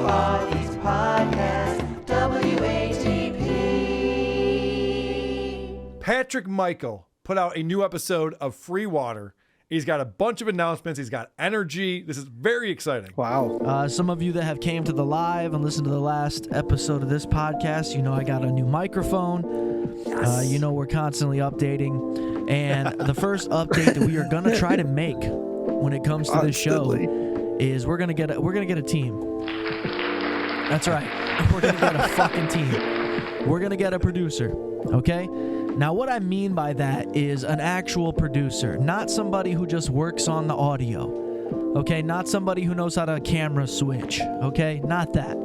East Podcast, WATP. Patrick Michael put out a new episode of Free Water. He's got a bunch of announcements. He's got energy. This is very exciting. Wow. Some of you that have came to the live and listened to the last episode of this podcast, you know I got a new microphone. Yes. You know we're constantly updating. And the first update that we are going to try to make when it comes to this show is we're going to get a team. That's right. We're going to get a fucking team. We're going to get a producer, okay? Now, what I mean by that is an actual producer, not somebody who just works on the audio, okay? Not somebody who knows how to camera switch, okay? Not that.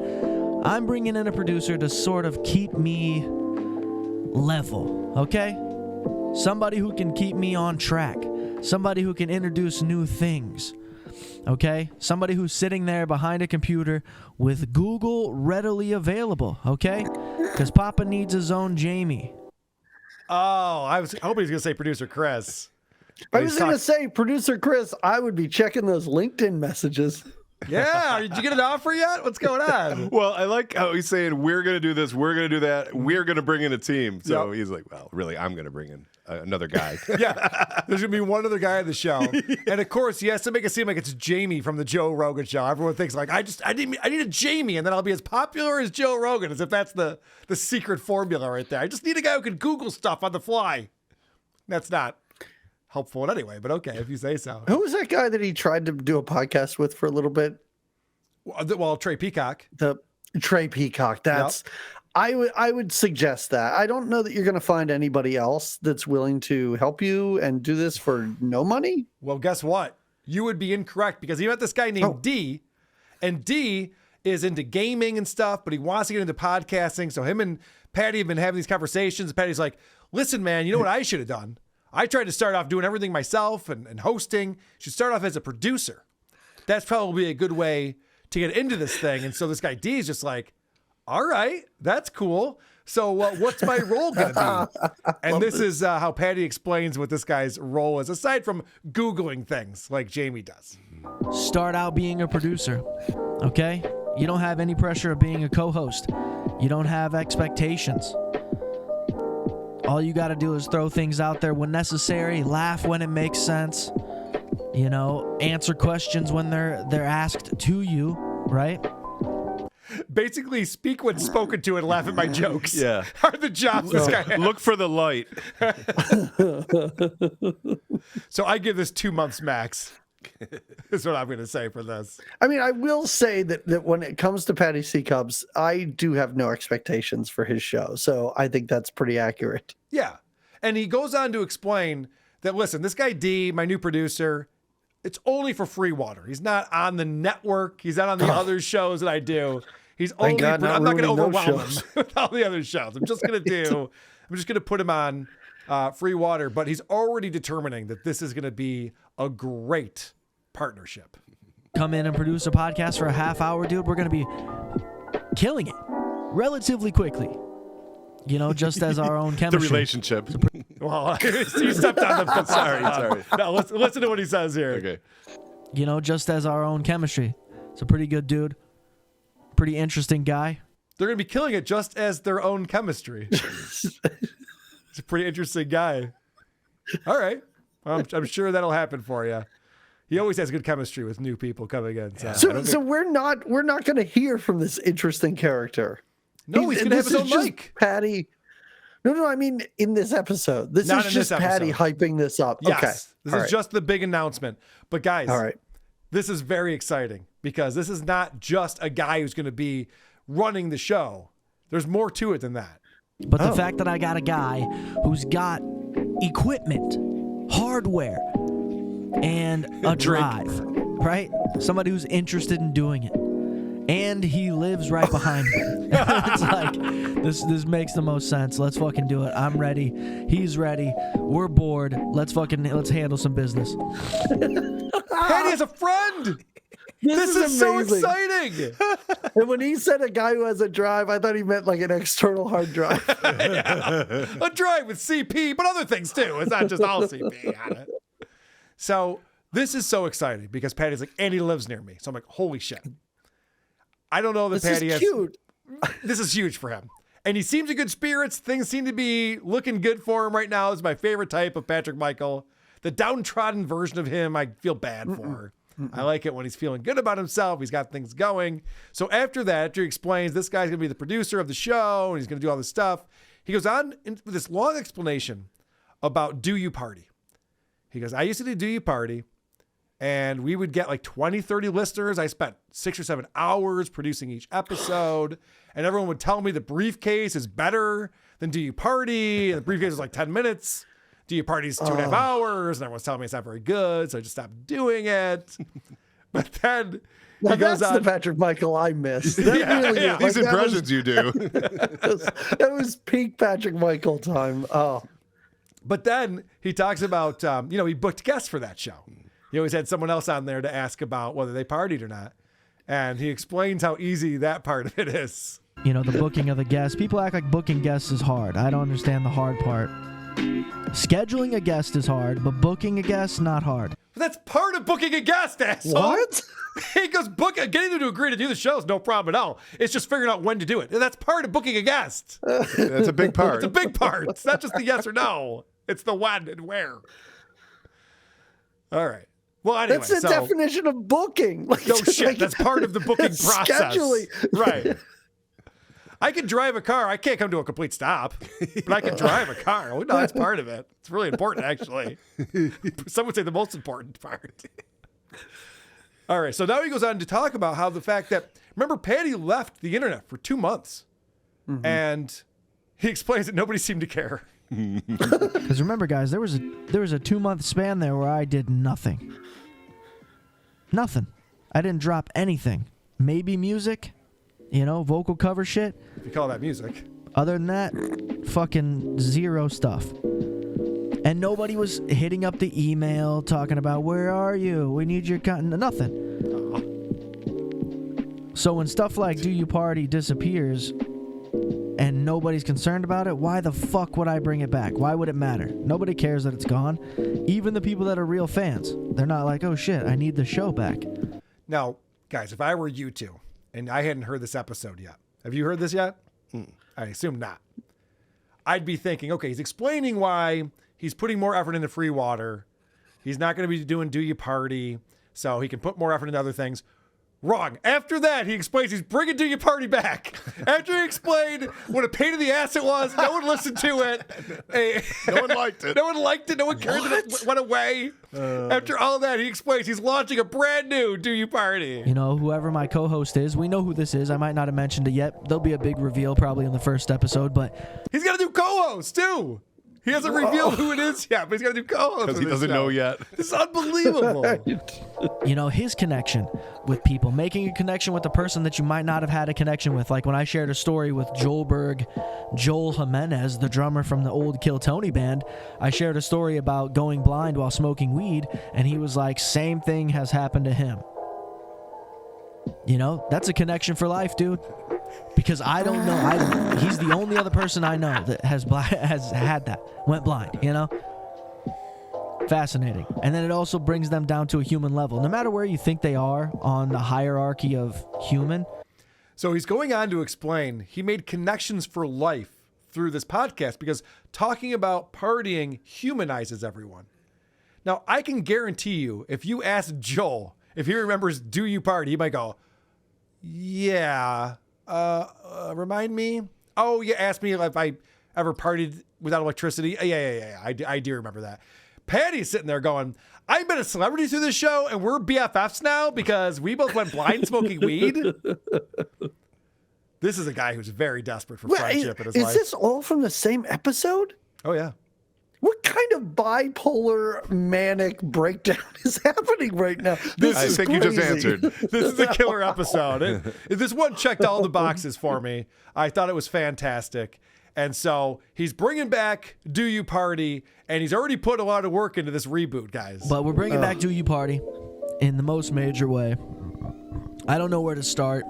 I'm bringing in a producer to sort of keep me level, okay? Somebody who can keep me on track. Somebody who can introduce new things, okay? Somebody who's sitting there behind a computer with Google readily available, okay? Because Papa needs his own Jamie. Oh, I was hoping he was going to say producer Chris. I was going to say, producer Chris, I would be checking those LinkedIn messages. Yeah, did you get an offer yet? What's going on? Well, I like how he's saying, we're going to do this, we're going to do that, we're going to bring in a team. So he's like, well, really, I'm going to bring in another guy. Yeah, there's going to be one other guy on the show. And of course, he has to make it seem like it's Jamie from the Joe Rogan show. Everyone thinks like, I need a Jamie, and then I'll be as popular as Joe Rogan, as if that's the secret formula right there. I just need a guy who can Google stuff on the fly. That's not helpful in any way, but okay, if you say so. Who was that guy that he tried to do a podcast with for a little bit? Well, Trey Peacock. The Trey Peacock. That's I would suggest that. I don't know that you're going to find anybody else that's willing to help you and do this for no money. Well, guess what? You would be incorrect, because he met this guy named D, and D is into gaming and stuff, but he wants to get into podcasting. So him and Patty have been having these conversations. Patty's like, listen, man, you know what I should have done? I tried to start off doing everything myself and hosting. Should start off as a producer. That's probably a good way to get into this thing. And so this guy D is just like, all right, that's cool. So what's my role going to be? And this is how Patty explains what this guy's role is, aside from Googling things like Jamie does. Start out being a producer, okay? You don't have any pressure of being a co-host. You don't have expectations. All you got to do is throw things out there when necessary, laugh when it makes sense, you know, answer questions when they're asked to you, right? Basically, speak when spoken to and laugh at my jokes. Yeah. Are the jobs this guy has. Look for the light. So I give this 2 months max. Is what I'm going to say for this. I mean, I will say that when it comes to Patty C. Cubs, I do have no expectations for his show. So I think that's pretty accurate. Yeah. And he goes on to explain that, listen, this guy D, my new producer, it's only for Free Water. He's not on the network. He's not on the other shows that I do. He's only. I'm not going to overwhelm him with all the other shows. I'm just going to put him on Free Water. But he's already determining that this is going to be a great partnership. Come in and produce a podcast for a half hour, dude. We're going to be killing it relatively quickly. You know, just as our own chemistry. The relationship. Well, you stepped on the. Sorry. No, listen to what he says here. Okay. You know, just as our own chemistry. It's a pretty good dude. Pretty interesting guy. They're going to be killing it just as their own chemistry. He's a pretty interesting guy. All right. I'm sure that'll happen for you. He always has good chemistry with new people coming in. So we're not going to hear from this interesting character. No, he's going to have his own mic. Patty. No, I mean in this episode. This is just Patty hyping this up. Yes. Okay. This is just the big announcement. But guys, all right. This is very exciting because this is not just a guy who's going to be running the show. There's more to it than that. But the fact that I got a guy who's got equipment, hardware, and a drive, right? Somebody who's interested in doing it. And he lives right behind me. It's like, this makes the most sense. Let's fucking do it. I'm ready. He's ready. We're bored. Let's handle some business. Patty has a friend. This is so exciting. And when he said a guy who has a drive, I thought he meant like an external hard drive. Yeah. A drive with CP, but other things too. It's not just all CP on it. So this is so exciting because Patty's like, and he lives near me. So I'm like, holy shit. I don't know that This Patty is has. cute. This is huge for him. And he seems in good spirits. Things seem to be looking good for him right now. This is my favorite type of Patrick Michael. The downtrodden version of him, I feel bad for. I like it when he's feeling good about himself. He's got things going. So after that, after he explains this guy's going to be the producer of the show and he's going to do all this stuff, he goes on with this long explanation about Do You Party. He goes, I used to do You Party, and we would get like 20, 30 listeners. I spent 6 or 7 hours producing each episode, and everyone would tell me the briefcase is better than Do You Party, and the briefcase is like 10 minutes. Do You Party's 2.5 hours, and everyone's telling me it's not very good, so I just stopped doing it. But then Now he goes that's on. the Patrick Michael I missed. That really is. These Like, impressions you do. that was peak Patrick Michael time. Oh, But then he talks about, he booked guests for that show. He always had someone else on there to ask about whether they partied or not. And he explains how easy that part of it is. The booking of the guests. People act like booking guests is hard. I don't understand the hard part. Scheduling a guest is hard, but booking a guest, not hard. But that's part of booking a guest, asshole. what? He goes, getting them to agree to do the show is no problem at all. It's just figuring out when to do it. And that's part of booking a guest. That's a big part. It's a big part. It's not just the yes or no. It's the when and where. All right. Well, anyway, That's the so, definition of booking. Like, no just shit. like- That's part of the booking process. Scheduling. Right. I can drive a car. I can't come to a complete stop, but I can drive a car. Oh, no, that's part of it. It's really important, actually. Some would say the most important part. All right. So now he goes on to talk about how the fact that, remember, Patty left the internet for 2 months. And he explains that nobody seemed to care. Because remember, guys, there was a 2-month span there where I did nothing. Nothing. I didn't drop anything. Maybe music, vocal cover shit. If you call that music. Other than that, fucking zero stuff. And nobody was hitting up the email talking about, where are you? We need your content. Nothing. So when stuff like Do You Party disappears and nobody's concerned about it, why the fuck would I bring it back? Why would it matter? Nobody cares that it's gone. Even the people that are real fans. They're not like, oh shit, I need the show back. Now, guys, if I were you two, and I hadn't heard this episode yet. Have you heard this yet? I assume not. I'd be thinking, okay, he's explaining why he's putting more effort into free water. He's not going to be doing Do You Party, so he can put more effort into other things. Wrong. After that, he explains he's bringing Do You Party back. After he explained what a pain in the ass it was, no one listened to it. No one liked it. No one liked it. No one cared that it went away. After all that, he explains he's launching a brand new Do You Party. Whoever my co-host is, we know who this is. I might not have mentioned it yet. There'll be a big reveal probably in the first episode, but He's got a new co-host, too. He hasn't revealed who it is yet, but he's got a new co-host. Because he doesn't know yet. This is unbelievable. his connection with people, making a connection with the person that you might not have had a connection with. Like when I shared a story with Joel Jimenez, the drummer from the old Kill Tony band, I shared a story about going blind while smoking weed, and he was like, same thing has happened to him. That's a connection for life, dude. Because I don't know. He's the only other person I know that has had that, went blind, Fascinating. And then it also brings them down to a human level. No matter where you think they are on the hierarchy of human. So he's going on to explain he made connections for life through this podcast because talking about partying humanizes everyone. Now, I can guarantee you, if you ask Joel if he remembers Do You Party, he might go, yeah, remind me? Oh, you asked me if I ever partied without electricity. Yeah. I do remember that. Patty's sitting there going, I've been a celebrity through this show and we're BFFs now because we both went blind smoking weed. This is a guy who's very desperate for friendship in his life. Is this all from the same episode? Oh, yeah. What kind of bipolar manic breakdown is happening right now? I think you just answered. This is a killer episode. This one checked all the boxes for me. I thought it was fantastic. And so he's bringing back Do You Party, and he's already put a lot of work into this reboot, guys. But we're bringing back Do You Party in the most major way. I don't know where to start.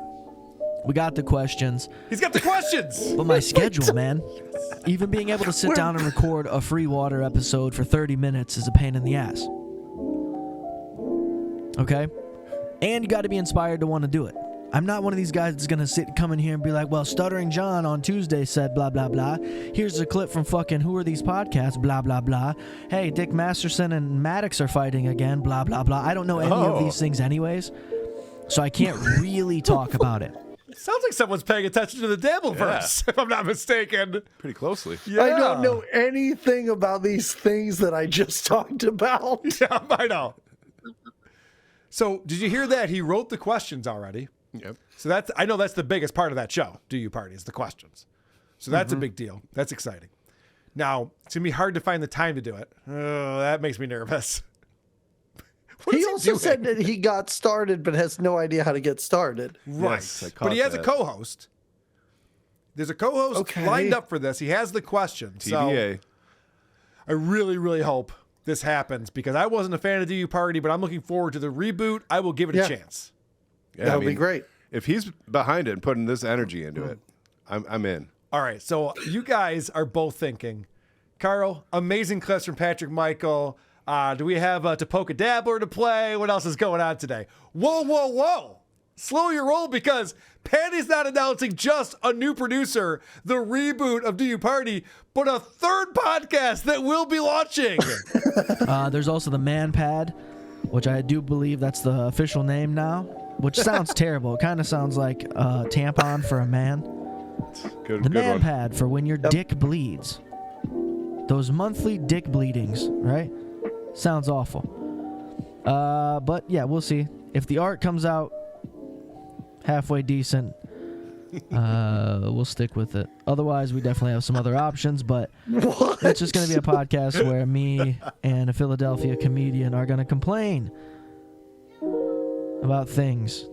We got the questions. He's got the questions. But my schedule, man. Even being able to sit down and record a free water episode for 30 minutes is a pain in the ass. Okay? And you got to be inspired to want to do it. I'm not one of these guys that's going to come in here and be like, well, Stuttering John on Tuesday said blah, blah, blah. Here's a clip from fucking Who Are These Podcasts, blah, blah, blah. Hey, Dick Masterson and Maddox are fighting again, blah, blah, blah. I don't know any of these things anyways, so I can't really talk about it. Sounds like someone's paying attention to the Dabbleverse, if I'm not mistaken. Pretty closely. Yeah. I don't know anything about these things that I just talked about. Yeah, I know. So, did you hear that? He wrote the questions already. Yep. So I know that's the biggest part of that show, Do You Party, is the questions. So that's a big deal. That's exciting. Now, it's going to be hard to find the time to do it. Oh, that makes me nervous. What He is also doing? said that he got started but has no idea how to get started. Right. Yes, I But he caught has a that. co-host. There's a co-host Okay. lined up for this. He has the questions. TBA. So I really, really hope this happens because I wasn't a fan of Do You Party, but I'm looking forward to the reboot. I will give it a Yeah. chance. Yeah, That would be great. If he's behind it and putting this energy into it, I'm in. All right. So you guys are both thinking, Carl, amazing clips from Patrick Michael. Do we have a Tapoka Dabbler to play? What else is going on today? Whoa, whoa, whoa. Slow your roll because Patty's not announcing just a new producer, the reboot of Do You Party, but a third podcast that we'll be launching. There's also the Man Pad, which I do believe that's the official name now, which sounds terrible. It kind of sounds like a tampon for a man. Good, The good Man one. Pad for when your dick bleeds. Those monthly dick bleedings, right? Sounds awful. But yeah, we'll see. If the art comes out halfway decent, we'll stick with it. Otherwise, we definitely have some other options, but it's just going to be a podcast where me and a Philadelphia comedian are going to complain about things.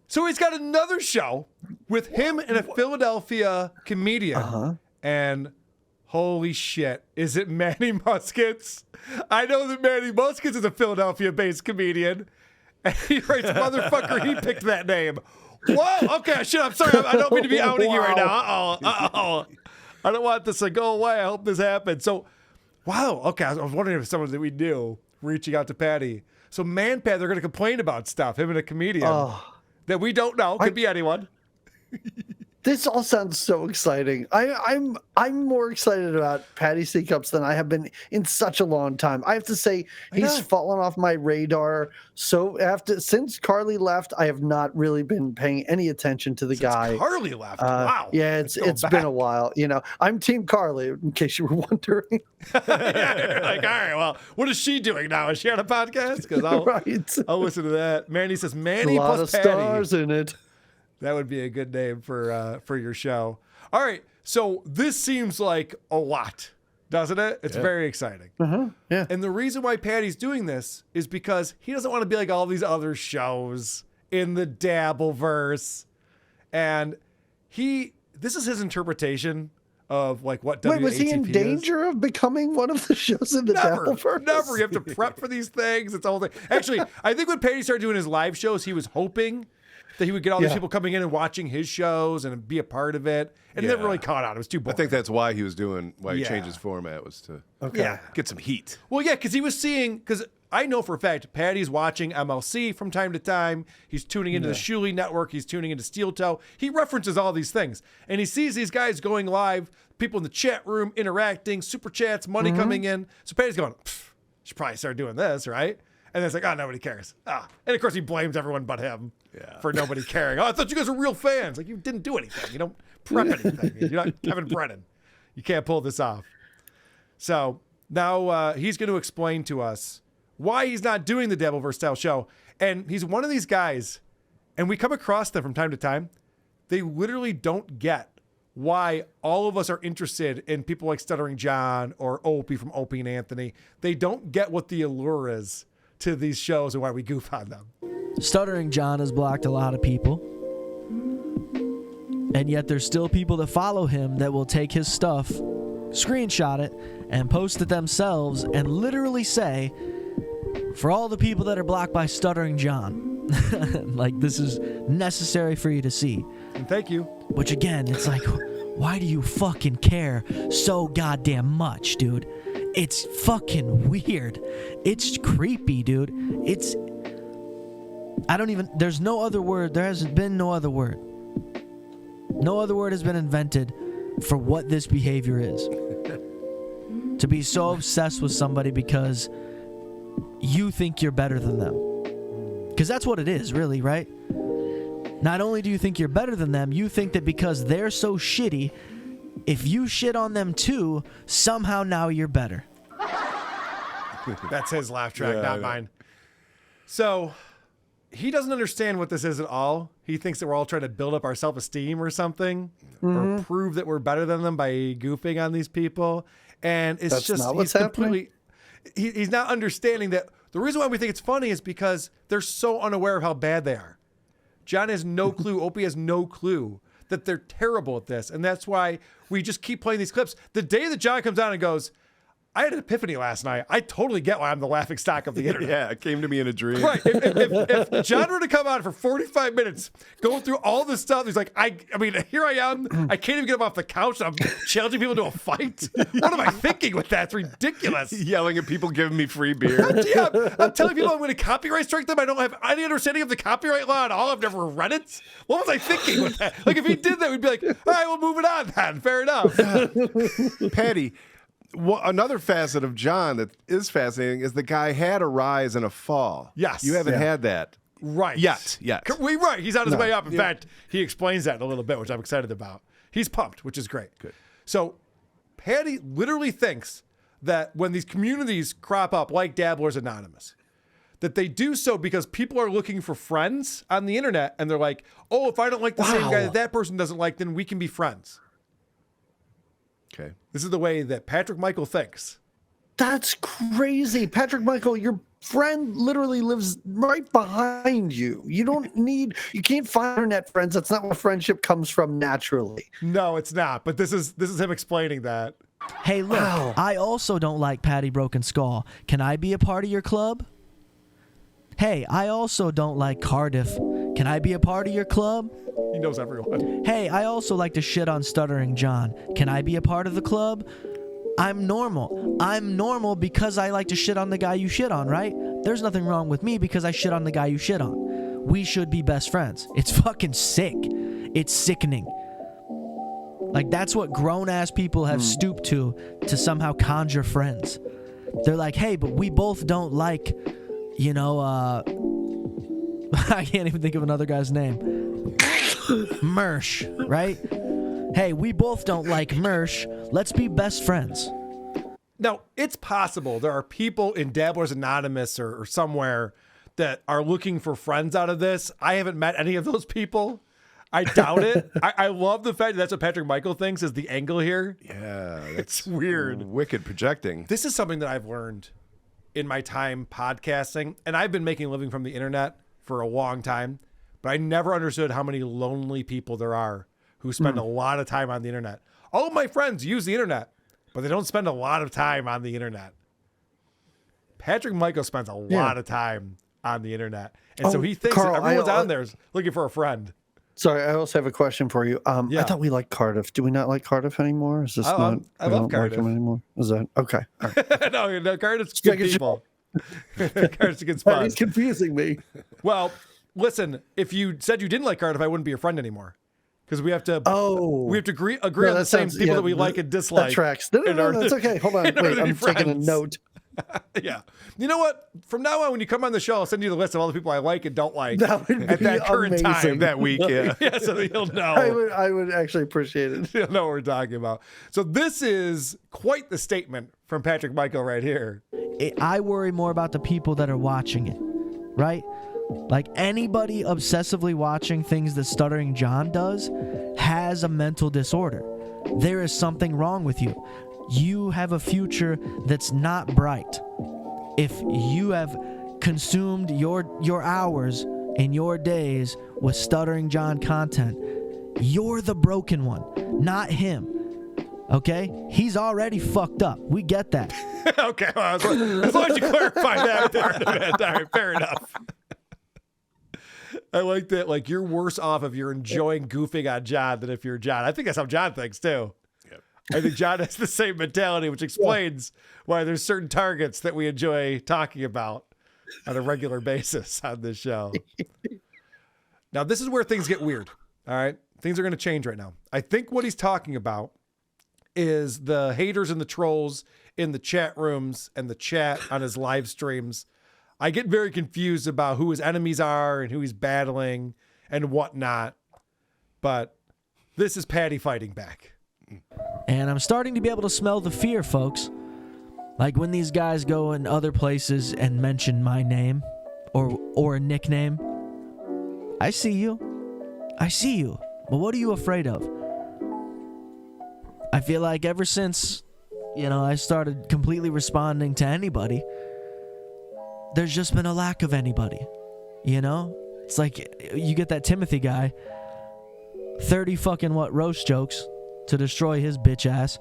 So he's got another show with him and a Philadelphia comedian. And holy shit, is it Manny Muskets? I know that Manny Muskets is a Philadelphia-based comedian. And he writes, motherfucker, he picked that name. Whoa, okay, shit, I'm sorry. I don't mean to be outing you right now. Uh-oh. I don't want this to go away. I hope this happens. So, wow, okay, I was wondering if someone that we knew reaching out to Patty. So Manpad, they're going to complain about stuff, him and a comedian that we don't know. Could be anyone. This all sounds so exciting. I'm more excited about Patty C Cups than I have been in such a long time. I have to say he's fallen off my radar. So since Carly left, I have not really been paying any attention to the guy. Carly left. Wow. Yeah, it's been a while. You know, I'm Team Carly, in case you were wondering. Yeah, you're like, all right, well, what is she doing now? Is she on a podcast? Because Right. I'll listen to that. Manny says, A Manny lot plus of Patty. stars in it. That would be a good name for your show. All right, so this seems like a lot, doesn't it? It's very exciting. Yeah. And the reason why Patty's doing this is because he doesn't want to be like all these other shows in the Dabbleverse. And this is his interpretation of like what WATP Wait, was he in is. danger of becoming one of the shows in the Dabbleverse? Never. You have to prep for these things. It's all thing. Actually, I think when Patty started doing his live shows, he was hoping that he would get all these people coming in and watching his shows and be a part of it. And it never really caught on. It was too I boring. think that's why he was why he Yeah. changed his format was to get some heat. Well, yeah, because he was seeing, because I know for a fact Patty's watching MLC from time to time. He's tuning into the Shuley Network. He's tuning into Steel Toe. He references all these things. And he sees these guys going live, people in the chat room interacting, super chats, money coming in. So Patty's going, should probably start doing this, right? And then it's like, oh, nobody cares. And of course he blames everyone but him for nobody caring. Oh, I thought you guys were real fans. Like, you didn't do anything. You don't prep anything. You're not Kevin Brennan. You can't pull this off. So now he's going to explain to us why he's not doing the Dabbleverse style show. And he's one of these guys, and we come across them from time to time. They literally don't get why all of us are interested in people like Stuttering John or Opie from Opie and Anthony. They don't get what the allure is to these shows and why we goof on them. Stuttering John has blocked a lot of people. And yet there's still people that follow him that will take his stuff, screenshot it, and post it themselves and literally say, for all the people that are blocked by Stuttering John, like, this is necessary for you to see. And thank you. Which again, it's like, why do you fucking care so goddamn much, dude? It's fucking weird. It's creepy, dude. There's no other word. There hasn't been no other word. No other word has been invented for what this behavior is. To be so obsessed with somebody because you think you're better than them. Because that's what it is, really, right? Not only do you think you're better than them, you think that because they're so shitty, if you shit on them too, somehow now you're better. That's his laugh track, not mine. So he doesn't understand what this is at all. He thinks that we're all trying to build up our self-esteem or something, or prove that we're better than them by goofing on these people. And it's That's just not what's happening? he's not understanding that the reason why we think it's funny is because they're so unaware of how bad they are. John has no clue. Opie has no clue that they're terrible at this. And that's why we just keep playing these clips. The day that John comes out and goes, I had an epiphany last night. I totally get why I'm the laughing stock of the internet. Yeah, it came to me in a dream. Right. If John were to come out for 45 minutes, going through all this stuff, he's like, I mean, here I am. I can't even get up off the couch. I'm challenging people to a fight. What am I thinking with that? It's ridiculous. Yelling at people giving me free beer. Yeah, I'm telling people I'm going to copyright strike them. I don't have any understanding of the copyright law at all. I've never read it. What was I thinking with that? Like, if he did that, we'd be like, all right, we'll move it on then. Fair enough. Patty, another facet of John that is fascinating is the guy had a rise and a fall. Yes. You haven't had that. Right. Yet. Right. He's on his way up. In fact, he explains that in a little bit, which I'm excited about. He's pumped, which is great. Good. So Patty literally thinks that when these communities crop up, like Dabblers Anonymous, that they do so because people are looking for friends on the internet, and they're like, oh, if I don't like the same guy that person doesn't like, then we can be friends. Okay. This is the way that Patrick Michael thinks. That's crazy. Patrick Michael, your friend literally lives right behind you. You can't find internet friends. That's not where friendship comes from naturally. No, it's not. But this is him explaining that. Hey, look, I also don't like Patty Broken Skull. Can I be a part of your club? Hey, I also don't like Cardiff. Can I be a part of your club? He knows everyone. Hey, I also like to shit on Stuttering John. Can I be a part of the club? I'm normal. I'm normal because I like to shit on the guy you shit on, right? There's nothing wrong with me because I shit on the guy you shit on. We should be best friends. It's fucking sick. It's sickening. Like, that's what grown-ass people have stooped to somehow conjure friends. They're like, hey, but we both don't like, I can't even think of another guy's name. Mersh, right? Hey, we both don't like Mersh. Let's be best friends. Now, it's possible there are people in Dabblers Anonymous or somewhere that are looking for friends out of this. I haven't met any of those people. I doubt it. I love the fact that that's what Patrick Michael thinks is the angle here. Yeah, It's weird. Wicked projecting. This is something that I've learned in my time podcasting, and I've been making a living from the internet for a long time, but I never understood how many lonely people there are who spend a lot of time on the internet. All of my friends use the internet, but they don't spend a lot of time on the internet. Patrick Michael spends a lot of time on the internet, and so he thinks Carl, that everyone's on there is looking for a friend. Sorry, I also have a question for you. I thought we liked Cardiff. Do we not like Cardiff anymore? Is this not? I love Cardiff. Like him anymore. Is that okay? All right. no, Cardiff's good people. Cardiff's a good spot. He's confusing me. Well, listen, if you said you didn't like Cardiff, I wouldn't be your friend anymore. Because we have to agree on the same people that we like and dislike. That tracks. No, that's okay. Hold on. Wait, I'm taking a note. Yeah. You know what? From now on, when you come on the show, I'll send you the list of all the people I like and don't like That would at be that current amazing. time that week. Yeah. Yeah, so that you'll know. I would actually appreciate it. You'll know what we're talking about. So this is quite the statement from Patrick Michael right here. I worry more about the people that are watching it, right? Like, anybody obsessively watching things that Stuttering John does has a mental disorder. There is something wrong with you. You have a future that's not bright. If you have consumed your hours and your days with Stuttering John content, you're the broken one, not him. Okay? He's already fucked up. We get that. Okay, well, as long as you clarify that there. All right, fair enough. I like that. Like, you're worse off if you're enjoying goofing on John than if you're John. I think that's how John thinks, too. I think John has the same mentality, which explains why there's certain targets that we enjoy talking about. on a regular basis on this show. Now, this is where things get weird. All right. Things are going to change right now. I think what he's talking about is the haters and the trolls in the chat rooms and the chat on his live streams. I get very confused about who his enemies are and who he's battling and whatnot. But this is Patty fighting back. And I'm starting to be able to smell the fear, folks. Like when these guys go in other places and mention my name or a nickname. I see you. I see you. But what are you afraid of? I feel like ever since, I started completely responding to anybody, there's just been a lack of anybody. It's like you get that Timothy guy, 30 fucking roast jokes to destroy his bitch ass,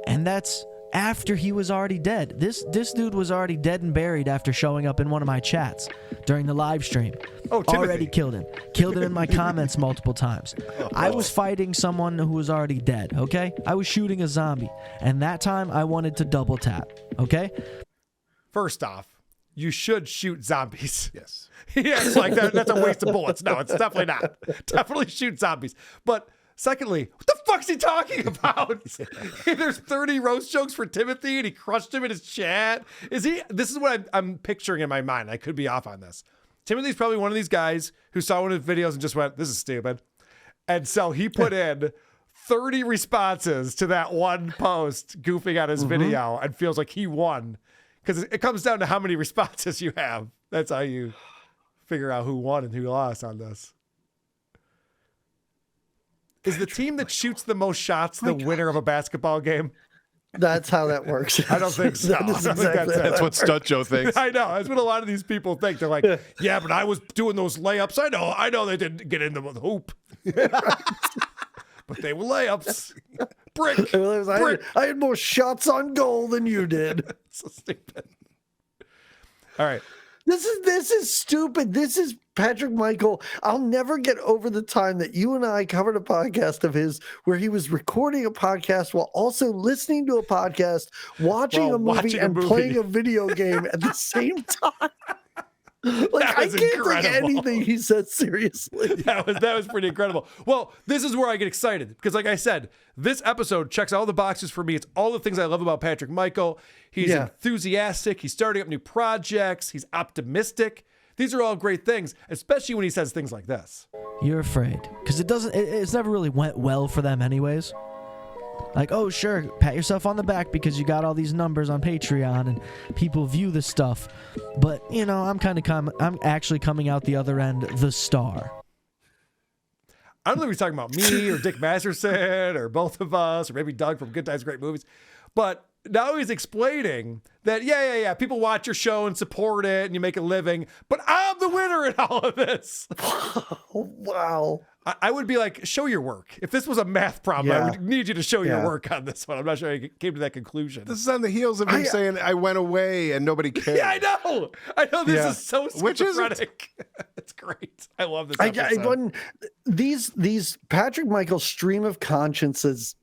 and that's after he was already dead. This dude was already dead and buried after showing up in one of my chats during the live stream. Oh, Timothy. Already killed him. Killed him in my comments multiple times. I was fighting someone who was already dead, okay? I was shooting a zombie, and that time I wanted to double tap, okay? First off, you should shoot zombies. Yes. Yeah, it's like that's a waste of bullets. No, it's definitely not. Definitely shoot zombies. But secondly, what the fuck's he talking about? There's 30 roast jokes for Timothy and he crushed him in his chat. This is what I'm picturing in my mind. I could be off on this. Timothy's probably one of these guys who saw one of his videos and just went, this is stupid. And so he put in 30 responses to that one post goofing on his video and feels like he won. Because it comes down to how many responses you have. That's how you figure out who won and who lost on this. Is the team that shoots the most shots the winner of a basketball game? That's how that works. I don't think so. That's what Stunt Joe thinks. I know. That's what a lot of these people think. They're like, yeah, but I was doing those layups. I know they didn't get into the hoop. But they were layups. Brick. I had more shots on goal than you did. So stupid. All right. This is stupid. This is Patrick Michael. I'll never get over the time that you and I covered a podcast of his where he was recording a podcast while also listening to a podcast, watching a movie, and playing a video game at the same time. Like, I can't take anything he said seriously. That was pretty incredible. Well, this is where I get excited because, like I said, this episode checks all the boxes for me. It's all the things I love about Patrick Michael. He's enthusiastic. He's starting up new projects. He's optimistic. These are all great things, especially when he says things like this. You're afraid because it's never really went well for them anyways. Like, oh, sure, pat yourself on the back because you got all these numbers on Patreon and people view this stuff. But, I'm actually coming out the other end, the star. I don't know if he's talking about me or Dick Masterson or both of us or maybe Doug from Good Times, Great Movies. But now he's explaining that, yeah, people watch your show and support it and you make a living. But I'm the winner in all of this. Wow. I would be like, show your work. If this was a math problem, I would need you to show your work on this one. I'm not sure I came to that conclusion. This is on the heels of him saying, I went away and nobody cared. Yeah, I know. This is so schizophrenic. It's great. I love this episode. These Patrick Michael stream of consciousnesses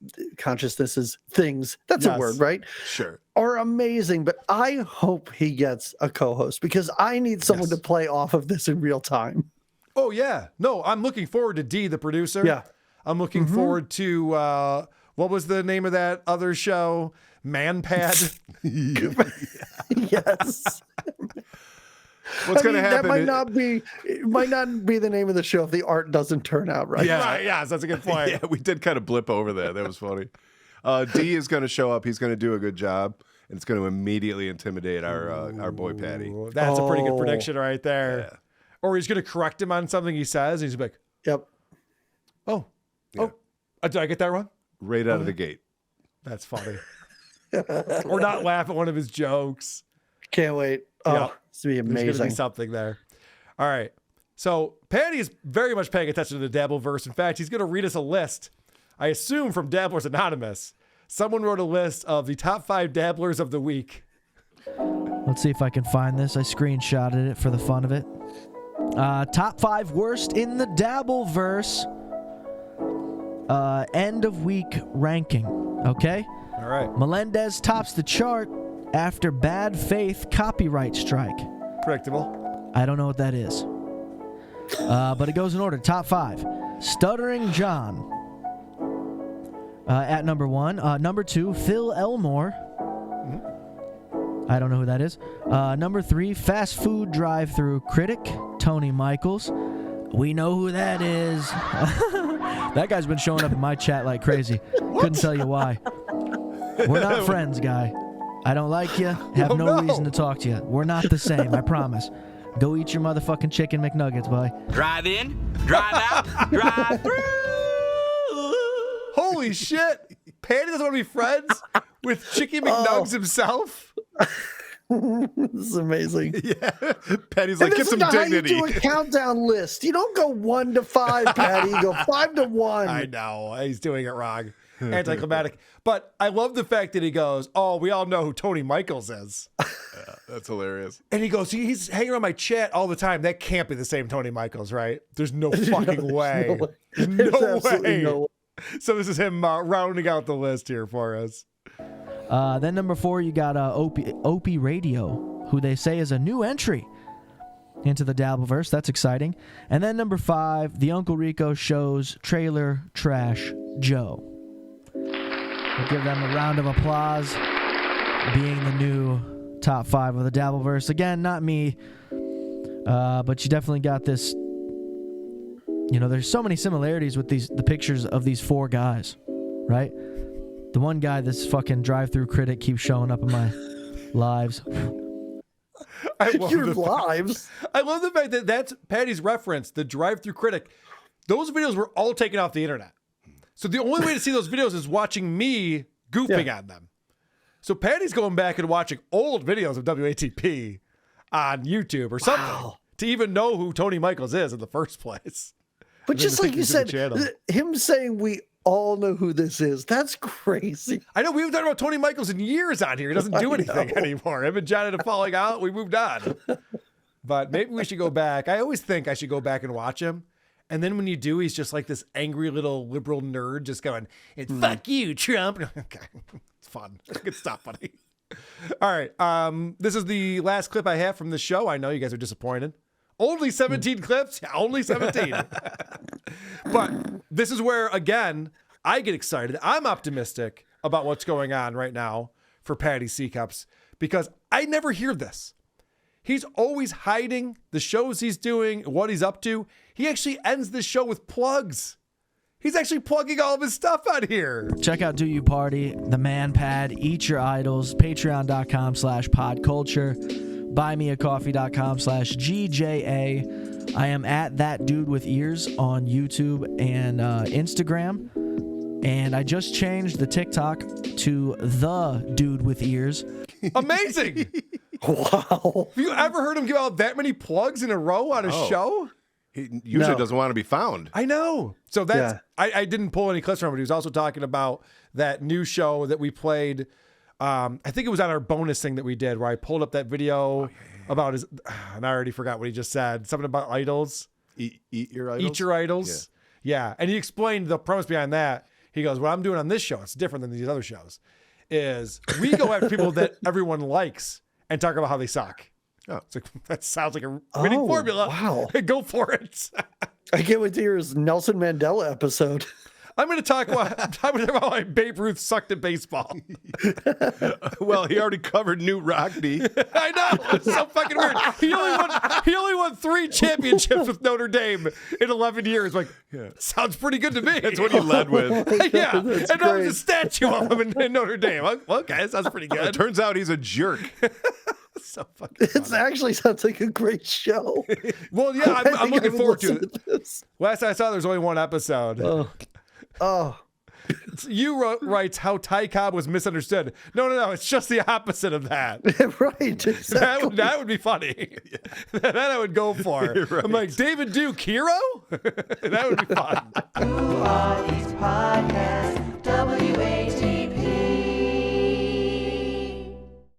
things, that's a word, right? Sure. Are amazing, but I hope he gets a co-host because I need someone to play off of this in real time. Oh, yeah. No, I'm looking forward to D, the producer. Yeah. I'm looking forward to, what was the name of that other show? Manpad? Yes. What's going to happen? That might not be the name of the show if the art doesn't turn out right. Yeah, right, yes, that's a good point. Yeah, we did kind of blip over that. That was funny. D is going to show up. He's going to do a good job. And it's going to immediately intimidate our boy Patty. That's a pretty good prediction right there. Yeah. Or he's going to correct him on something he says. He's like, yep. Oh, did I get that wrong? Right out of the gate. That's funny. Or not laugh at one of his jokes. Can't wait. Oh, it's going to be amazing. There's going to be something there. All right. So Patty is very much paying attention to the Dabbleverse. In fact, he's going to read us a list, I assume from Dabblers Anonymous. Someone wrote a list of the top 5 dabblers of the week. Let's see if I can find this. I screenshotted it for the fun of it. Top 5 worst in the Dabbleverse. End of week ranking. Okay? All right. Melendez tops the chart after bad faith copyright strike. Predictable. I don't know what that is. But it goes in order. Top 5. Stuttering John. At number 1. Number 2, Phil Elmore. I don't know who that is. Number 3, fast food drive-through critic, Tony Michaels. We know who that is. That guy's been showing up in my chat like crazy. Couldn't tell you why. We're not friends, guy. I don't like you. Have no reason to talk to you. We're not the same, I promise. Go eat your motherfucking chicken McNuggets, boy. Drive in, drive out, drive through. Holy shit. Patty doesn't want to be friends with Chicky McNuggets himself? This is amazing. Yeah. Patty's like, get some dignity. How you do a countdown list. You don't go 1 to 5, Patty. You go 5 to 1. I know. He's doing it wrong. Anticlimactic. But I love the fact that he goes, oh, we all know who Tony Michaels is. Yeah, that's hilarious. And he goes, he's hanging around my chat all the time. That can't be the same Tony Michaels, right? There's no fucking way. No way. No way. So this is him rounding out the list here for us. Then number 4, you got Opie Radio, who they say is a new entry into the Dabbleverse. That's exciting. And then number 5, the Uncle Rico Show's Trailer Trash Joe. We'll give them a round of applause, being the new top 5 of the Dabbleverse. Again, not me, but you definitely got this. You know, there's so many similarities with the pictures of these 4 guys, right? The one guy, this fucking drive-through critic, keeps showing up in my lives. Your lives? I love the fact that that's Patty's reference, the drive-through critic. Those videos were all taken off the internet. So the only way to see those videos is watching me goofing on them. So Patty's going back and watching old videos of WATP on YouTube or something to even know who Tony Michaels is in the first place. But just like you said, him saying we all know who this is, that's crazy. I know, we haven't talked about Tony Michaels in years on here. He doesn't do anything anymore. Him and John ended up falling out. We moved on. But maybe we should go back. I always think I should go back and watch him. And then when you do, he's just like this angry little liberal nerd just going, fuck you, Trump. Okay, it's fun. Good stuff, buddy. All right. This is the last clip I have from the show. I know you guys are disappointed. Only 17 clips? Yeah, only 17. But this is where, again, I get excited. I'm optimistic about what's going on right now for Patty C-Cups because I never hear this. He's always hiding the shows he's doing, what he's up to. He actually ends the show with plugs. He's actually plugging all of his stuff out here. Check out Do You Party, The Man Pad, Eat Your Idols, patreon.com/podculture, buymeacoffee.com/GJA. I am at That Dude With Ears on YouTube and Instagram. And I just changed the TikTok to The Dude With Ears. Amazing. Wow. Have you ever heard him give out that many plugs in a row on a show? He usually doesn't want to be found. I know. So that's, I didn't pull any clips from it, but he was also talking about that new show that we played. I think it was on our bonus thing that we did where I pulled up that video about his, and I already forgot what he just said. Something about idols. Eat your idols? Eat your idols. Yeah. And he explained the premise behind that. He goes, what I'm doing on this show, it's different than these other shows, is we go after people that everyone likes and talk about how they suck. Oh, it's like, that sounds like a winning formula. Wow. Go for it. I can't wait to hear his Nelson Mandela episode. I'm going to talk about why Babe Ruth sucked at baseball. Well, he already covered Newt Rockney. I know. It's so fucking weird. He only won 3 championships with Notre Dame in 11 years. Like, sounds pretty good to me. That's what he led with. Yeah. And there was a statue of him in Notre Dame. Okay, that sounds pretty good. It turns out he's a jerk. So fucking funny. It actually sounds like a great show. Well, yeah, I'm looking forward to it. Last I saw, there's only 1 episode. Oh. You writes how Ty Cobb was misunderstood. No. It's just the opposite of that. Right. Exactly. That would be funny. That I would go for. Right. I'm like, David Duke, hero? That would be fun. Who are these podcasts?